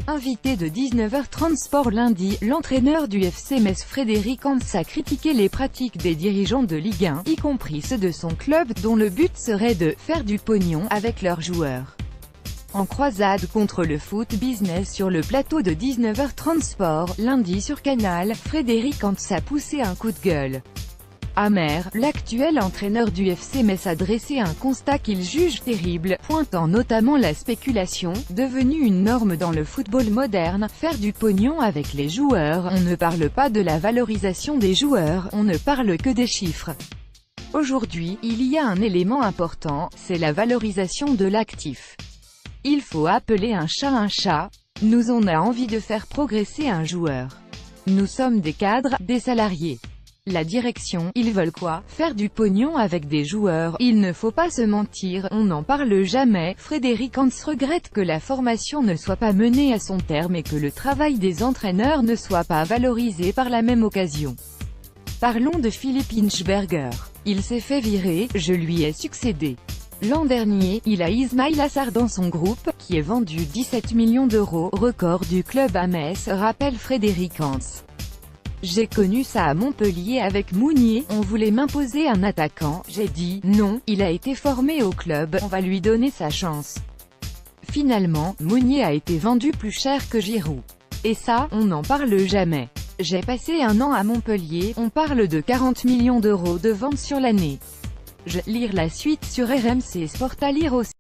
Invité de 19h30 Sport lundi, l'entraîneur du FC Metz Frédéric Hans a critiqué les pratiques des dirigeants de Ligue 1, y compris ceux de son club, dont le but serait de « faire du pognon » avec leurs joueurs. En croisade contre le foot business sur le plateau de 19h30 Sport, lundi sur Canal, Frédéric Hans a poussé un coup de gueule. Amer, l'actuel entraîneur du FC Metz a dressé un constat qu'il juge terrible, pointant notamment la spéculation, devenue une norme dans le football moderne, faire du pognon avec les joueurs. On ne parle pas de la valorisation des joueurs, on ne parle que des chiffres. Aujourd'hui, il y a un élément important, c'est la valorisation de l'actif. Il faut appeler un chat. Nous on a envie de faire progresser un joueur. Nous sommes des cadres, des salariés. La direction, ils veulent quoi? Faire du pognon avec des joueurs. Il ne faut pas se mentir, on n'en parle jamais. Frédéric Hans regrette que la formation ne soit pas menée à son terme et que le travail des entraîneurs ne soit pas valorisé par la même occasion. Parlons de Philippe Hinchberger. Il s'est fait virer, je lui ai succédé. L'an dernier, il a Ismail Assar dans son groupe, qui est vendu 17 millions d'euros, record du club à Metz, rappelle Frédéric Hans. J'ai connu ça à Montpellier avec Mounier, on voulait m'imposer un attaquant, j'ai dit « Non, il a été formé au club, on va lui donner sa chance ». Finalement, Mounier a été vendu plus cher que Giroud. Et ça, on n'en parle jamais. J'ai passé un an à Montpellier, on parle de 40 millions d'euros de vente sur l'année. Lire la suite sur RMC Sport à lire aussi.